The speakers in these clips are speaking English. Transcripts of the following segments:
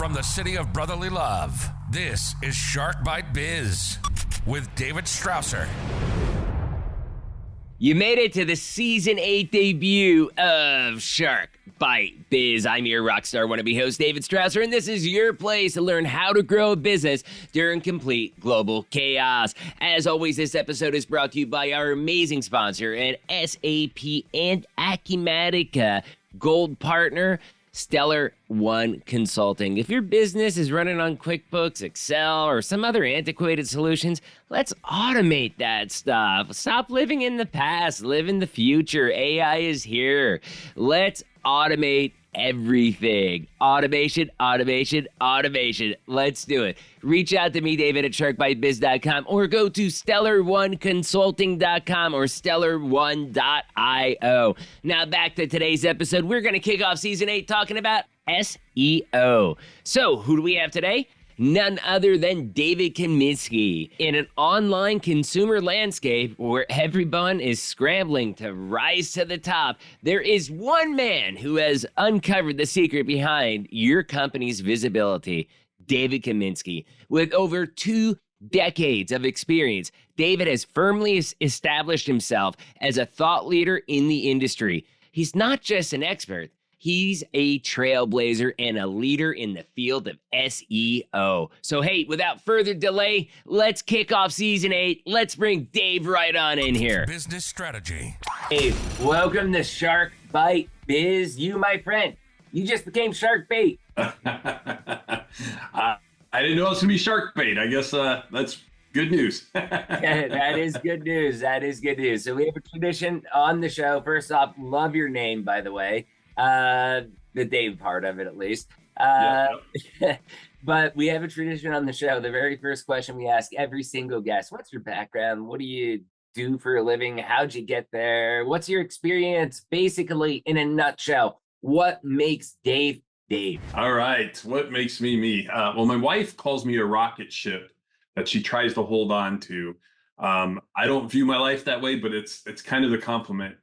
From the city of brotherly love, this is Shark Bite Biz with David Strausser. You made it to the Season 8 debut of Shark Bite Biz. I'm your rockstar wannabe host, David Strausser, and this is your place to learn how to grow a business during complete global chaos. As always, this episode is brought to you by our amazing sponsor and SAP and Acumatica Gold Partner, Stellar One Consulting. If your business is running on QuickBooks, Excel, or some other antiquated solutions, let's automate that stuff. Stop living in the past, live in the future. AI is here. Let's automate everything. Automation, automation, automation. Let's do it. Reach out to me, David, at sharkbitebiz.com, or go to stellar1consulting.com or stellar1.io. Now back to today's episode. We're going to kick off Season 8 talking about SEO. So who do we have today? None other than David Kaminski. In an online consumer landscape where everyone is scrambling to rise to the top, there is one man who has uncovered the secret behind your company's visibility, David Kaminski. With over 2 decades of experience, David has firmly established himself as a thought leader in the industry. He's not just an expert. He's a trailblazer and a leader in the field of SEO. So hey, without further delay, let's kick off Season 8. Let's bring Dave right on in here. Business strategy. Dave, welcome to Shark Bite Biz. You, my friend, you just became Shark Bait. I didn't know it was going to be Shark Bait. I guess that's good news. That is good news. That is good news. So we have a tradition on the show. First off, love your name, by the way. The Dave part of it, at least. But we have a tradition on the show. The very first question we ask every single guest: what's your background? What do you do for a living? How'd you get there? What's your experience? Basically, in a nutshell, what makes Dave Dave? All right. What makes me me? Well, my wife calls me a rocket ship that she tries to hold on to. I don't view my life that way, but it's kind of the compliment.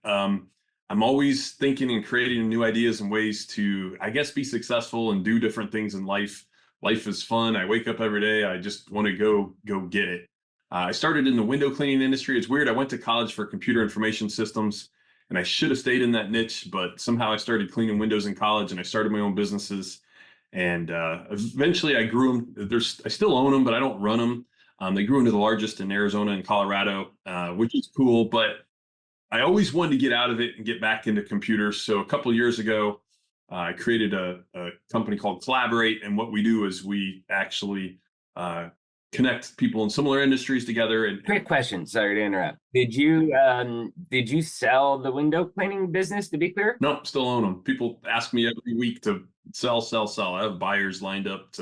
I'm always thinking and creating new ideas and ways to, I guess, be successful and do different things in life. Life is fun. I wake up every day. I just want to go get it. I started in the window cleaning industry. It's weird. I went to college for computer information systems, and I should have stayed in that niche, but somehow I started cleaning windows in college, and I started my own businesses. And eventually I grew them. I still own them, but I don't run them. They grew into the largest in Arizona and Colorado, which is cool, but I always wanted to get out of it and get back into computers. So a couple of years ago, I created a company called CollAborate. And what we do is we actually connect people in similar industries together. And quick question. Sorry to interrupt. Did you sell the window cleaning business, to be clear? No, still own them. People ask me every week to sell. I have buyers lined up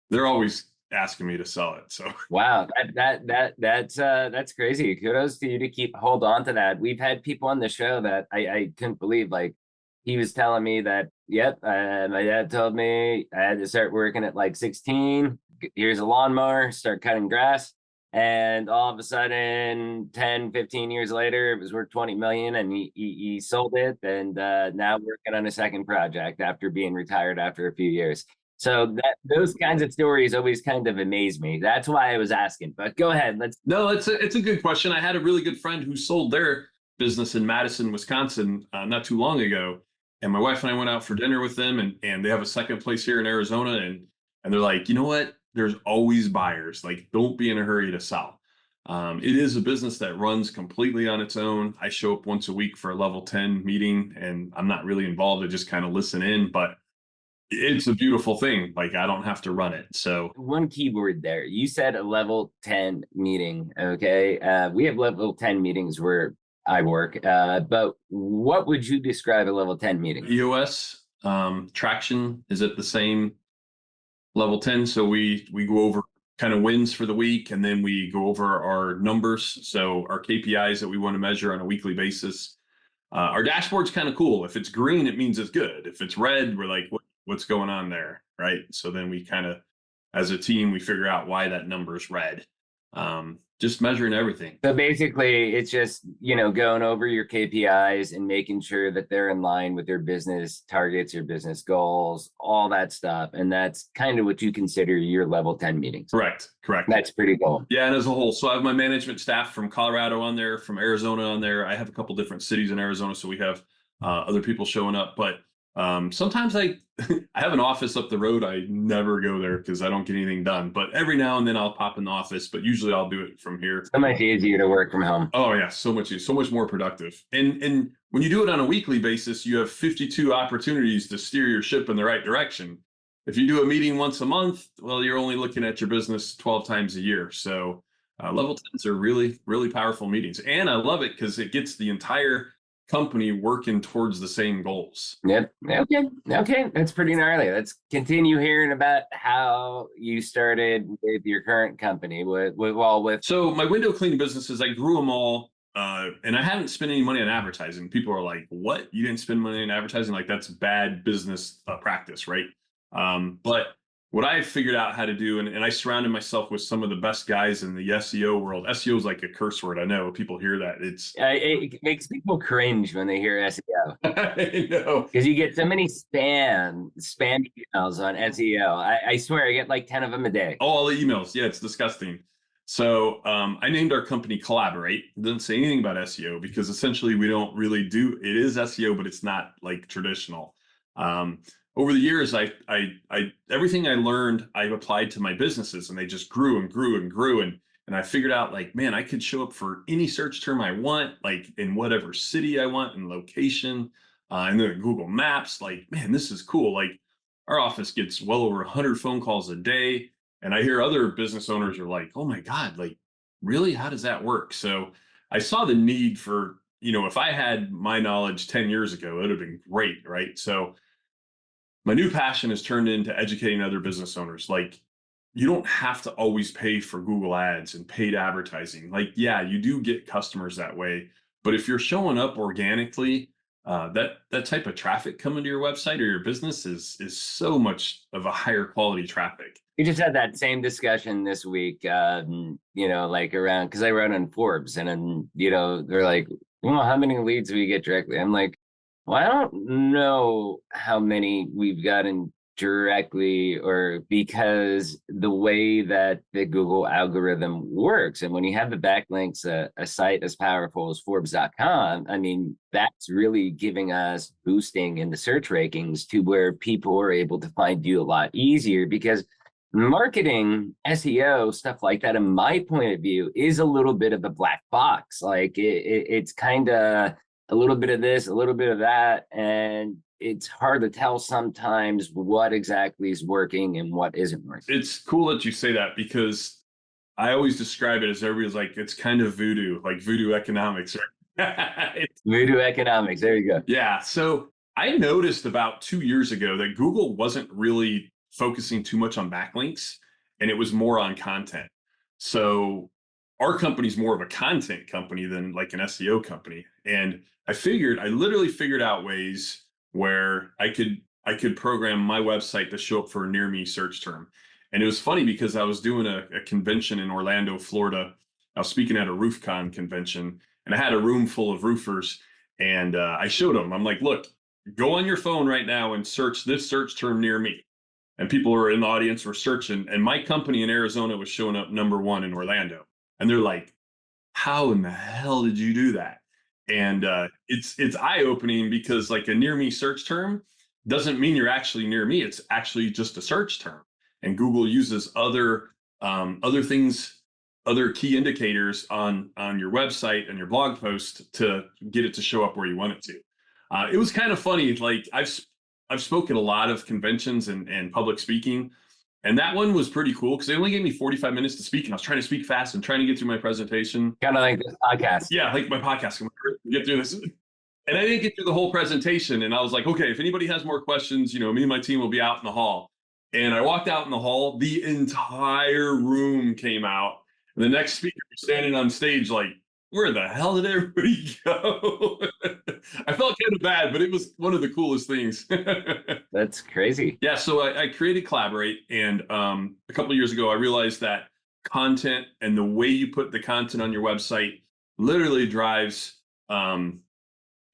they're always asking me to sell it. So wow, that's crazy. Kudos to you to hold on to that. We've had people on the show that I couldn't believe. Like, he was telling me that, my dad told me I had to start working at like 16. Here's a lawnmower, start cutting grass. And all of a sudden, 10, 15 years later, it was worth 20 million, and he sold it. And now working on a second project after being retired after a few years. So those kinds of stories always kind of amaze me. That's why I was asking. But go ahead. No, it's a good question. I had a really good friend who sold their business in Madison, Wisconsin, not too long ago. And my wife and I went out for dinner with them, and they have a second place here in Arizona. And they're like, you know what? There's always buyers. Like, don't be in a hurry to sell. It is a business that runs completely on its own. I show up once a week for a level 10 meeting, and I'm not really involved. I just kind of listen in, but it's a beautiful thing. Like, I don't have to run it. So one keyword there, you said a level 10 meeting. Okay. We have level 10 meetings where I work. But what would you describe a level 10 meeting? EOS traction is at the same level 10. So we go over kind of wins for the week, and then we go over our numbers. So our KPIs that we want to measure on a weekly basis. Our dashboard's kind of cool. If it's green, it means it's good. If it's red, we're like, what's going on there, right? So then we kind of, as a team, we figure out why that number is red. just measuring everything. So basically, it's just, going over your KPIs and making sure that they're in line with your business targets, your business goals, all that stuff. And that's kind of what you consider your level 10 meetings. Correct. That's pretty cool. Yeah, and as a whole, so I have my management staff from Colorado on there, from Arizona on there. I have a couple different cities in Arizona, so we have other people showing up. But sometimes I I have an office up the road. I never go there because I don't get anything done. But every now and then I'll pop in the office. But usually I'll do it from here. So much easier to work from home. Oh yeah, so much more productive. And when you do it on a weekly basis, you have 52 opportunities to steer your ship in the right direction. If you do a meeting once a month, well, you're only looking at your business 12 times a year. So level 10s are really, really powerful meetings. And I love it because it gets the entire company working towards the same goals. Yep. Okay. That's pretty gnarly. Let's continue hearing about how you started with your current company. So my window cleaning businesses, I grew them all. And I haven't spent any money on advertising. People are like, what? You didn't spend money on advertising? Like that's bad business practice, right? But what I figured out how to do, and I surrounded myself with some of the best guys in the SEO world. SEO is like a curse word. I know people hear that. It makes people cringe when they hear SEO. I know. Because you get so many spam emails on SEO. I swear I get like 10 of them a day. Oh, all the emails. Yeah, it's disgusting. So I named our company CollAborate. It doesn't say anything about SEO because essentially we don't really do, it is SEO, but it's not like traditional. Over the years, I everything I learned, I've applied to my businesses, and they just grew and grew and grew. And I figured out like, man, I could show up for any search term I want, like in whatever city I want and location, and then Google Maps. Like, man, this is cool. Like, our office gets well over 100 phone calls a day, and I hear other business owners are like, oh my God, like, really? How does that work? So I saw the need for, if I had my knowledge 10 years ago, it would have been great, right? So my new passion has turned into educating other business owners. Like, you don't have to always pay for Google ads and paid advertising. Like, yeah, you do get customers that way. But if you're showing up organically, that type of traffic coming to your website or your business is so much of a higher quality traffic. We just had that same discussion this week, like around, because I wrote on Forbes, and then, they're like, well, how many leads do we get directly? I'm like, well, I don't know how many we've gotten directly, or because the way that the Google algorithm works. And when you have the backlinks, a site as powerful as Forbes.com, I mean, that's really giving us boosting in the search rankings to where people are able to find you a lot easier, because marketing, SEO, stuff like that, in my point of view, is a little bit of a black box. Like it's kind of a little bit of this, a little bit of that, and it's hard to tell sometimes what exactly is working and what isn't working. It's cool that you say that, because I always describe it as everybody's like, it's kind of voodoo, like voodoo economics. Voodoo economics, there you go. Yeah, so I noticed about 2 years ago that Google wasn't really focusing too much on backlinks, and it was more on content. So our company's more of a content company than like an SEO company. And I literally figured out ways where I could program my website to show up for a near me search term. And it was funny because I was doing a convention in Orlando, Florida. I was speaking at a RoofCon convention, and I had a room full of roofers, and I showed them. I'm like, look, go on your phone right now and search this search term near me. And people who are in the audience were searching, and my company in Arizona was showing up #1 in Orlando. And they're like, how in the hell did you do that? And it's eye-opening, because like a near me search term doesn't mean you're actually near me. It's actually just a search term. And Google uses other things, other key indicators on your website and your blog post to get it to show up where you want it to. It was kind of funny. Like I've spoken a lot of conventions and public speaking. And that one was pretty cool because they only gave me 45 minutes to speak, and I was trying to speak fast and trying to get through my presentation. Kind of like this podcast. Yeah, like my podcast. I'm going to get through this. And I didn't get through the whole presentation. And I was like, okay, if anybody has more questions, me and my team will be out in the hall. And I walked out in the hall, the entire room came out. And the next speaker was standing on stage like, where the hell did everybody go? I felt kind of bad, but it was one of the coolest things. That's crazy. Yeah, so I created CollAborate, and a couple of years ago, I realized that content and the way you put the content on your website literally drives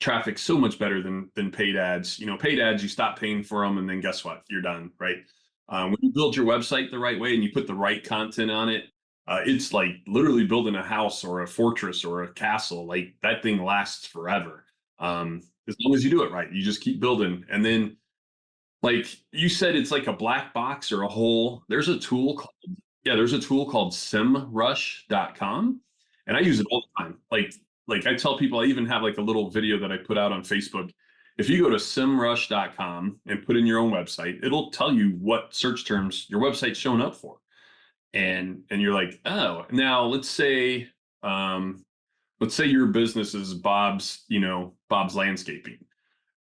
traffic so much better than paid ads. Paid ads, you stop paying for them, and then guess what? You're done, right? When you build your website the right way and you put the right content on it, it's like literally building a house or a fortress or a castle. Like that thing lasts forever. As long as you do it right, you just keep building. And then, like you said, it's like a black box or a hole. There's a tool called SEMrush.com, and I use it all the time. Like I tell people, I even have like a little video that I put out on Facebook. If you go to SEMrush.com and put in your own website, it'll tell you what search terms your website's showing up for. And you're like, oh, now let's say your business is Bob's Landscaping.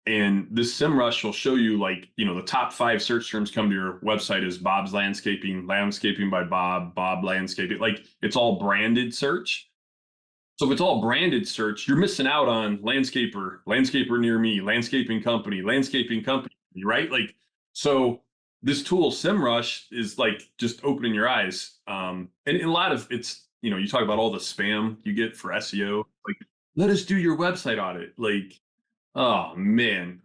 And this SEMrush will show you the top 5 search terms come to your website is Bob's Landscaping, Landscaping by Bob, Bob Landscaping. Like it's all branded search. So if it's all branded search, you're missing out on landscaper near me, landscaping company, right? Like, so this tool SEMrush is like just opening your eyes. And a lot of it's, you talk about all the spam you get for SEO, like, let us do your website audit. Like, oh man,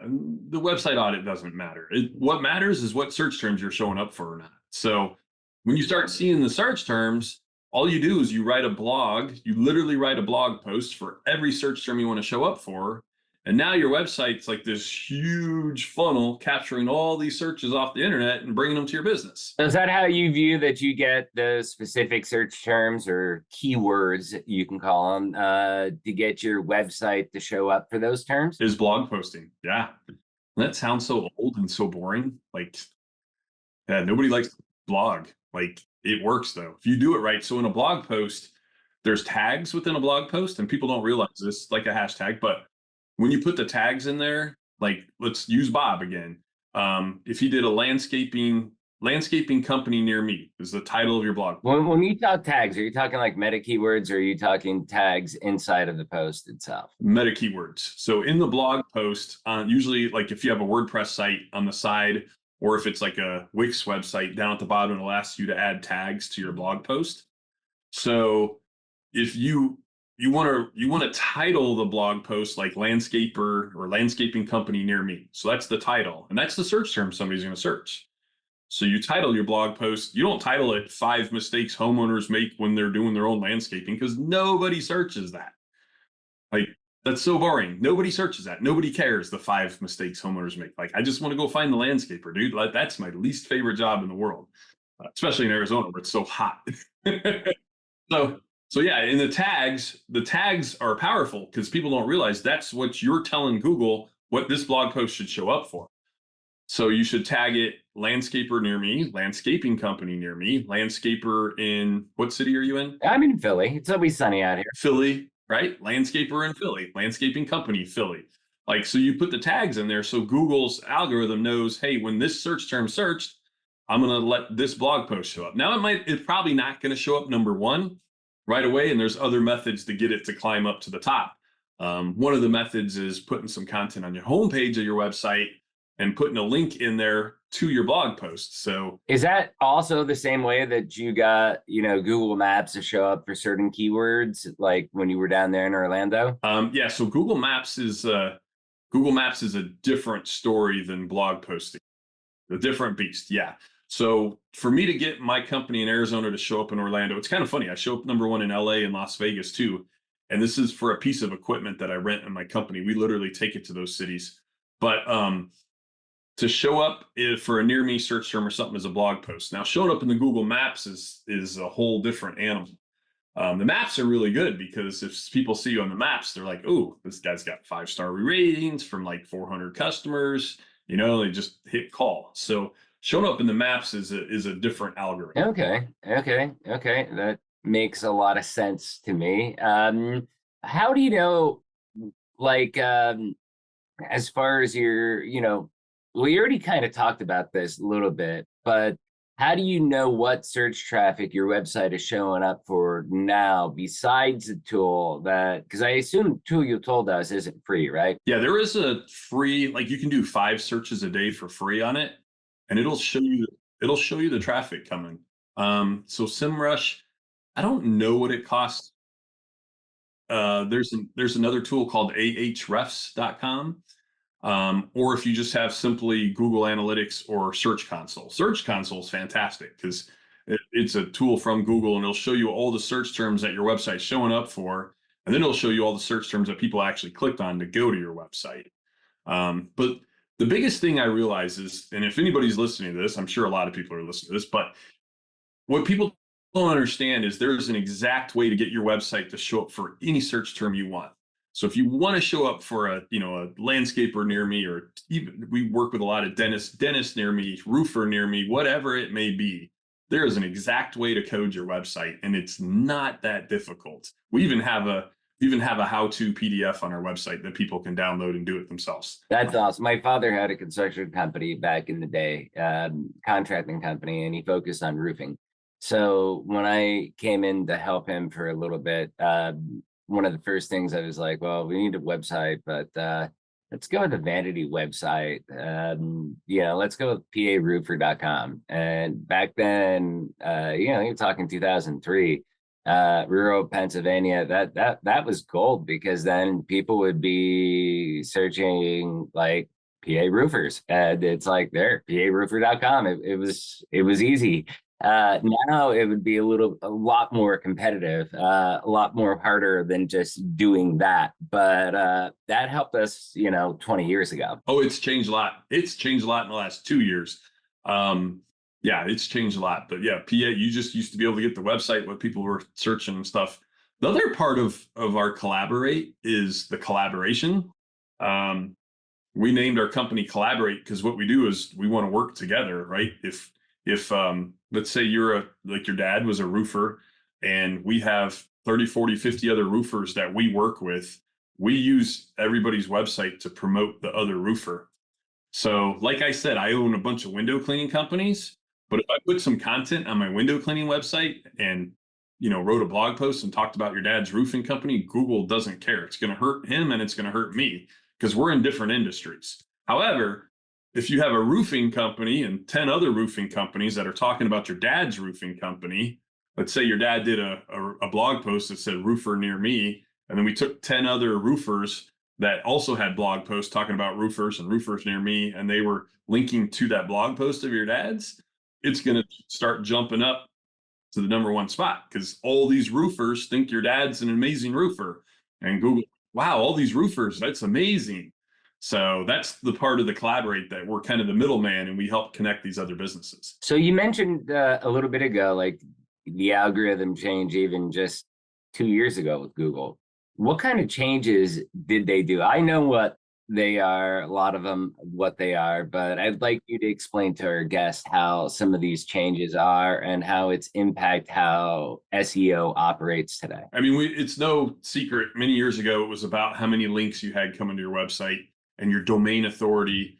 the website audit doesn't matter. What matters is what search terms you're showing up for or not. So when you start seeing the search terms, all you do is you write a blog. You literally write a blog post for every search term you want to show up for. And now your website's like this huge funnel capturing all these searches off the internet and bringing them to your business. Is that how you view that you get those specific search terms or keywords, you can call them, to get your website to show up for those terms? Is blog posting. Yeah. That sounds so old and so boring. Like, yeah, nobody likes to blog. Like, it works though, if you do it right. So in a blog post, there's tags within a blog post, and people don't realize this, like a hashtag. But when you put the tags in there, like let's use Bob again. If he did a landscaping company near me is the title of your blog. When you talk tags, are you talking like meta keywords, or are you talking tags inside of the post itself? Meta keywords. So in the blog post, usually like if you have a WordPress site on the side, or if it's like a Wix website, down at the bottom, it'll ask you to add tags to your blog post. So if you want to title the blog post like landscaper or landscaping company near me. So that's the title, and that's the search term somebody's going to search. So you title your blog post. You don't title it 5 mistakes homeowners make when they're doing their own landscaping, because nobody searches that. Like, that's so boring. Nobody searches that. Nobody cares the 5 mistakes homeowners make. Like, I just want to go find the landscaper, dude. Like, that's my least favorite job in the world, especially in Arizona where it's so hot. So yeah, in the tags are powerful because people don't realize that's what you're telling Google what this blog post should show up for. So you should tag it landscaper near me, landscaping company near me, landscaper in what city are you in? I'm in Philly. It's always sunny out here. Philly, right? Landscaper in Philly, landscaping company, Philly. Like, so you put the tags in there so Google's algorithm knows, hey, when this search term searched, I'm going to let this blog post show up. Now it's probably not going to show up number 1 right away. And there's other methods to get it to climb up to the top. One of the methods is putting some content on your homepage of your website and putting a link in there to your blog post. So is that also the same way that you got, Google Maps to show up for certain keywords, like when you were down there in Orlando? Yeah. So Google Maps is a different story than blog posting. A different beast. Yeah. So for me to get my company in Arizona to show up in Orlando, it's kind of funny. I show up number 1 in LA and Las Vegas too. And this is for a piece of equipment that I rent in my company. We literally take it to those cities. But to show up for a near me search term or something as a blog post. Now, showing up in the Google Maps is a whole different animal. The maps are really good because if people see you on the maps, they're like, oh, this guy's got 5-star ratings from like 400 customers. They just hit call. So showing up in the maps is a different algorithm. Okay. That makes a lot of sense to me. How do you know, like, as far as your, we already kind of talked about this a little bit, but how do you know what search traffic your website is showing up for now besides the tool because I assume the tool you told us isn't free, right? Yeah, there is a free, like you can do 5 searches a day for free on it, and it'll show you the traffic coming. So SEMrush, I don't know what it costs. There's another tool called ahrefs.com. Or if you just have simply Google Analytics or Search Console. Search Console is fantastic because it's a tool from Google, and it'll show you all the search terms that your website's showing up for, and then it'll show you all the search terms that people actually clicked on to go to your website. But the biggest thing I realize is, and if anybody's listening to this, I'm sure a lot of people are listening to this, but what people don't understand is there's an exact way to get your website to show up for any search term you want. So if you want to show up for a landscaper near me, or even we work with a lot of dentist near me, roofer near me, whatever it may be, there is an exact way to code your website, and it's not that difficult. We even have a how-to PDF on our website that people can download and do it themselves. That's awesome. My father had a construction company back in the day, contracting company, and he focused on roofing. So when I came in to help him for a little bit, one of the first things I was like, well, we need a website, but let's go with the vanity website. Let's go with paroofer.com. And back then, you're talking 2003, rural Pennsylvania, that was gold, because then people would be searching like PA roofers, and it's like there, paroofer.com. It was easy. Now it would be a lot more competitive, a lot more harder than just doing that. But that helped us, 20 years ago. Oh, it's changed a lot. It's changed a lot in the last 2 years. Yeah, it's changed a lot. But yeah, PA, you just used to be able to get the website, what people were searching and stuff. The other part of our CollAborate is the collaboration. We named our company CollAborate because what we do is we want to work together, right? If let's say your dad was a roofer, and we have 30, 40, 50 other roofers that we work with, we use everybody's website to promote the other roofer. So like I said, I own a bunch of window cleaning companies, but if I put some content on my window cleaning website and wrote a blog post and talked about your dad's roofing company, Google doesn't care. It's going to hurt him and it's going to hurt me because we're in different industries. However, if you have a roofing company and 10 other roofing companies that are talking about your dad's roofing company, let's say your dad did a blog post that said roofer near me, and then we took 10 other roofers that also had blog posts talking about roofers and roofers near me, and they were linking to that blog post of your dad's, it's going to start jumping up to the #1 spot because all these roofers think your dad's an amazing roofer. And Google, wow, all these roofers, that's amazing. So that's the part of the CollAborate that we're kind of the middleman, and we help connect these other businesses. So you mentioned a little bit ago, like the algorithm change even just 2 years ago with Google. What kind of changes did they do? I know what they are, a lot of them, what they are, but I'd like you to explain to our guests how some of these changes are and how it's impact how SEO operates today. I mean, it's no secret. Many years ago, it was about how many links you had coming to your website and your domain authority.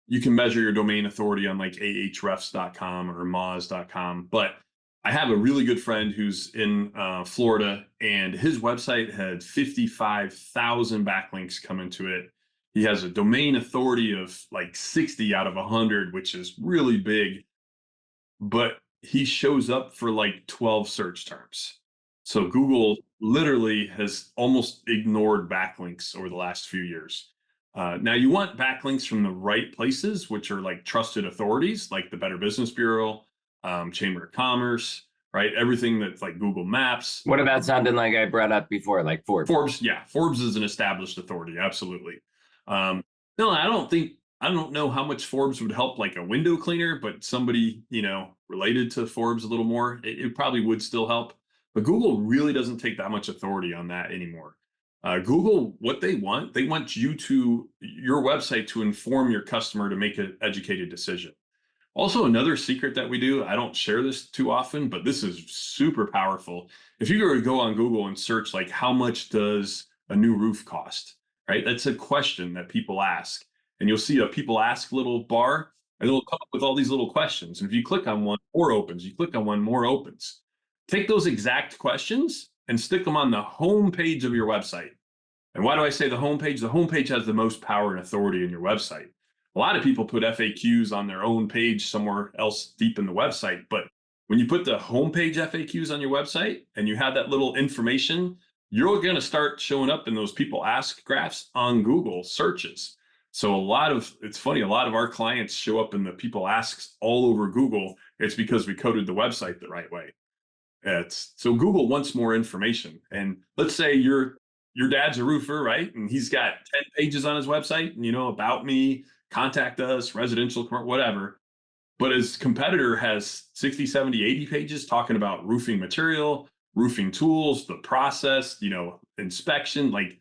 You can measure your domain authority on like ahrefs.com or moz.com. But I have a really good friend who's in Florida, and his website had 55,000 backlinks coming to it. He has a domain authority of like 60 out of 100, which is really big. But he shows up for like 12 search terms. So Google literally has almost ignored backlinks over the last few years. Now you want backlinks from the right places, which are like trusted authorities, like the Better Business Bureau, Chamber of Commerce, right? Everything that's like Google Maps. What about something like I brought up before, like Forbes? Forbes is an established authority, absolutely. No, I don't know how much Forbes would help like a window cleaner, but somebody, related to Forbes a little more, it probably would still help. But Google really doesn't take that much authority on that anymore. Google, what they want your website to inform your customer to make an educated decision. Also, another secret that we do, I don't share this too often, but this is super powerful. If you were to go on Google and search like how much does a new roof cost, right? That's a question that people ask. And you'll see a people ask little bar, and it'll come up with all these little questions. And if you click on one, more opens. You click on one, more opens. Take those exact questions and stick them on the home page of your website. And why do I say the home page? The home page has the most power and authority in your website. A lot of people put FAQs on their own page somewhere else deep in the website. But when you put the homepage FAQs on your website and you have that little information, you're going to start showing up in those people ask graphs on Google searches. So it's funny, a lot of our clients show up in the people asks all over Google. It's because we coded the website the right way. So Google wants more information. And let's say your dad's a roofer, right? And he's got 10 pages on his website, and, about me, contact us, residential, whatever. But his competitor has 60, 70, 80 pages talking about roofing material, roofing tools, the process, inspection. Like,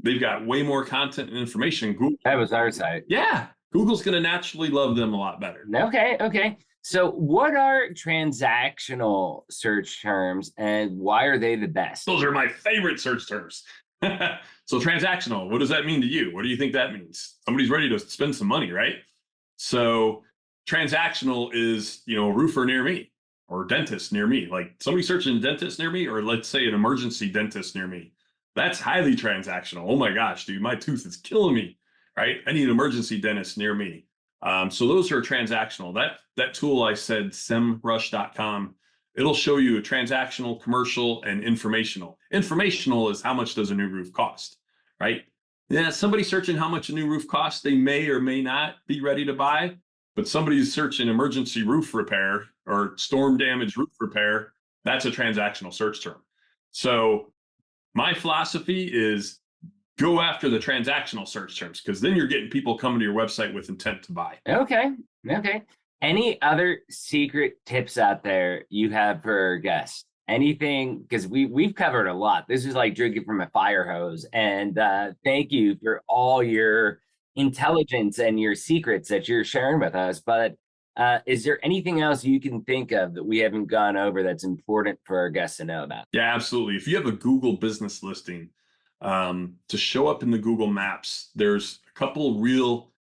they've got way more content and information. Google, That was our site. yeah, Google's going to naturally love them a lot better. Okay. So what are transactional search terms and why are they the best? Those are my favorite search terms. So transactional, what does that mean to you? What do you think that means? Somebody's ready to spend some money, right? So transactional is, a roofer near me or dentist near me. Like, somebody searching dentist near me, or let's say an emergency dentist near me. That's highly transactional. Oh my gosh, dude, my tooth is killing me, right? I need an emergency dentist near me. So those are transactional. That tool I said, semrush.com, it'll show you a transactional, commercial, and informational. Informational is how much does a new roof cost, right? Yeah, somebody searching how much a new roof costs, they may or may not be ready to buy, but somebody who's searching emergency roof repair or storm damage roof repair, that's a transactional search term. So my philosophy is go after the transactional search terms, because then you're getting people coming to your website with intent to buy. Okay. Any other secret tips out there you have for our guests? Anything, because we've covered a lot. This is like drinking from a fire hose. And thank you for all your intelligence and your secrets that you're sharing with us. But is there anything else you can think of that we haven't gone over that's important for our guests to know about? Yeah, absolutely. If you have a Google business listing, to show up in the Google Maps, there's a couple real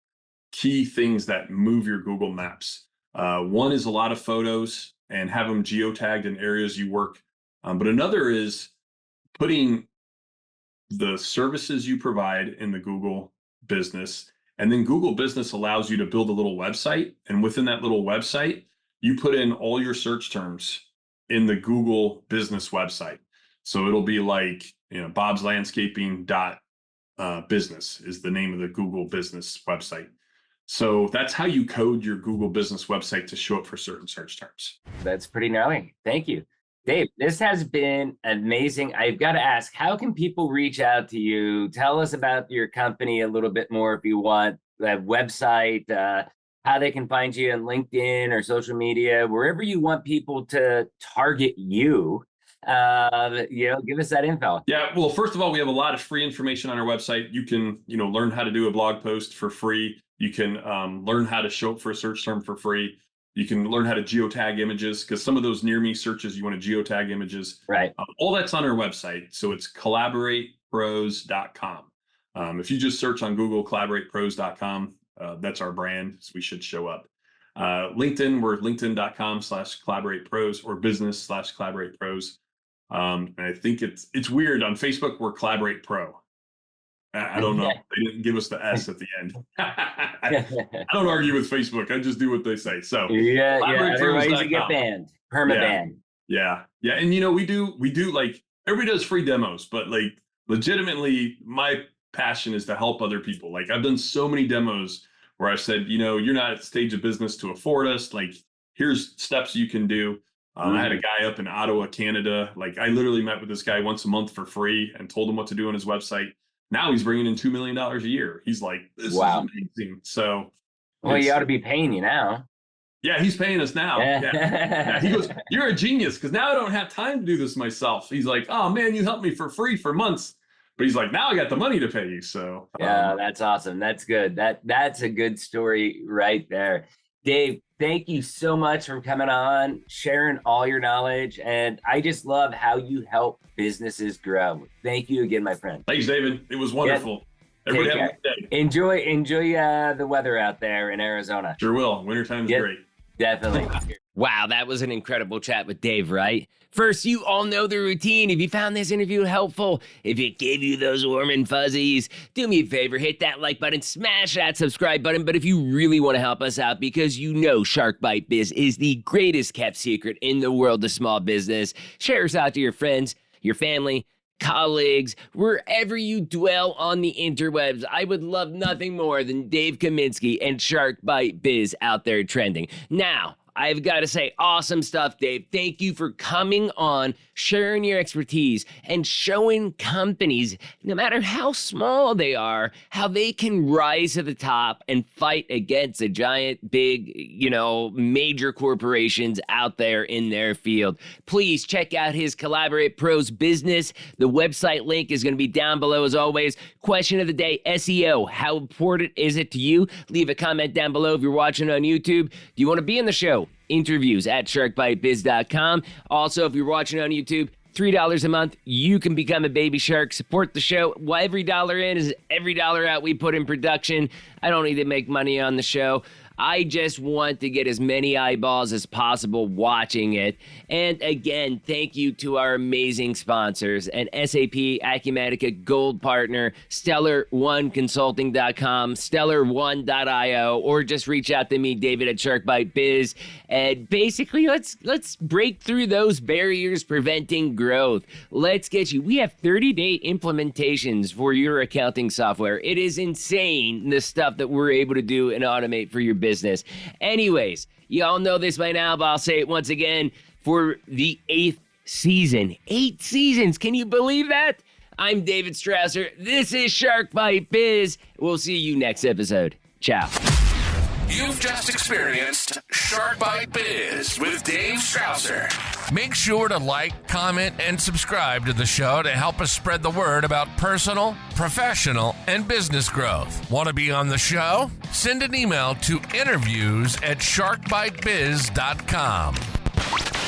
key things that move your Google Maps. One is a lot of photos and have them geotagged in areas you work. But another is putting the services you provide in the Google business. And then Google business allows you to build a little website. And within that little website, you put in all your search terms in the Google business website. So it'll be like, Bob's Landscaping business is the name of the Google business website. So that's how you code your Google business website to show up for certain search terms. That's pretty gnarly. Thank you, Dave. This has been amazing. I've got to ask, how can people reach out to you? Tell us about your company a little bit more if you want, that website, how they can find you on LinkedIn or social media, wherever you want people to target you. Give us that info. Yeah, well, first of all, we have a lot of free information on our website. You can, learn how to do a blog post for free. You can learn how to show up for a search term for free. You can learn how to geotag images, because some of those near me searches, you want to geotag images. Right. All that's on our website. So it's CollAboratePros.com. If you just search on Google, CollAboratePros.com, that's our brand. So we should show up. LinkedIn, we're LinkedIn.com/CollAboratePros or business/CollAboratePros. And I think it's weird. On Facebook, we're Collaborate Pro. I don't know. They didn't give us the S at the end. I don't argue with Facebook. I just do what they say. So otherwise you get banned, perma-banned. Yeah. And we do like, everybody does free demos, but like legitimately my passion is to help other people. Like, I've done so many demos where I said, you're not at the stage of business to afford us. Like, here's steps you can do. I had a guy up in Ottawa, Canada. Like, I literally met with this guy once a month for free and told him what to do on his website. Now he's bringing in $2 million a year. He's like, this is amazing. So, well, he ought to be paying you now. Yeah, he's paying us now. Yeah. He goes, you're a genius, because now I don't have time to do this myself. He's like, oh man, you helped me for free for months. But he's like, now I got the money to pay you. So yeah, that's awesome. That's good. That's a good story right there. Dave, thank you so much for coming on, sharing all your knowledge. And I just love how you help businesses grow. Thank you again, my friend. Thanks, David. It was wonderful. Yeah. Everybody have a good day. Enjoy the weather out there in Arizona. Sure will. Wintertime is great. Definitely. Wow, that was an incredible chat with Dave, right? First, you all know the routine. If you found this interview helpful, if it gave you those warm and fuzzies, do me a favor, hit that like button, smash that subscribe button. But if you really want to help us out, because you know Shark Bite Biz is the greatest kept secret in the world of small business, share us out to your friends, your family, colleagues, wherever you dwell on the interwebs. I would love nothing more than Dave Kaminski and Shark Bite Biz out there trending. Now, I've got to say, awesome stuff, Dave. Thank you for coming on, sharing your expertise, and showing companies, no matter how small they are, how they can rise to the top and fight against the giant, big, major corporations out there in their field. Please check out his CollAborate Pros business. The website link is going to be down below as always. Question of the day, SEO. How important is it to you? Leave a comment down below if you're watching on YouTube. Do you want to be in the show? Interviews at sharkbitebiz.com. Also, if you're watching on YouTube, $3 a month, you can become a baby shark. Support the show. Well, every dollar in is every dollar out we put in production. I don't need to make money on the show. I just want to get as many eyeballs as possible watching it. And again, thank you to our amazing sponsors and SAP Acumatica Gold Partner, Stellar1Consulting.com, Stellar1.io, or just reach out to me, David at SharkBiteBiz. And basically, let's break through those barriers preventing growth. Let's get you. We have 30-day implementations for your accounting software. It is insane the stuff that we're able to do and automate for your business. Anyways, you all know this by now, but I'll say it once again for the 8th season. 8 seasons. Can you believe that? I'm David Strausser. This is Shark Bite Biz. We'll see you next episode. Ciao. You've just experienced Shark Bite Biz with Dave Strausser. Make sure to like, comment, and subscribe to the show to help us spread the word about personal, professional, and business growth. Want to be on the show? Send an email to interviews@sharkbitebiz.com.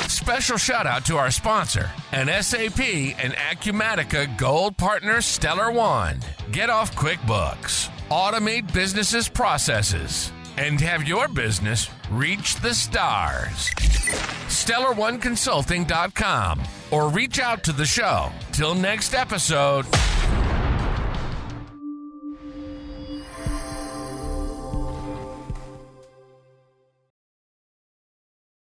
Special shout out to our sponsor, an SAP and Acumatica Gold Partner Stellar One. Get off QuickBooks. Automate businesses' processes and have your business reach the stars. Stellar1Consulting.com or reach out to the show. Till next episode.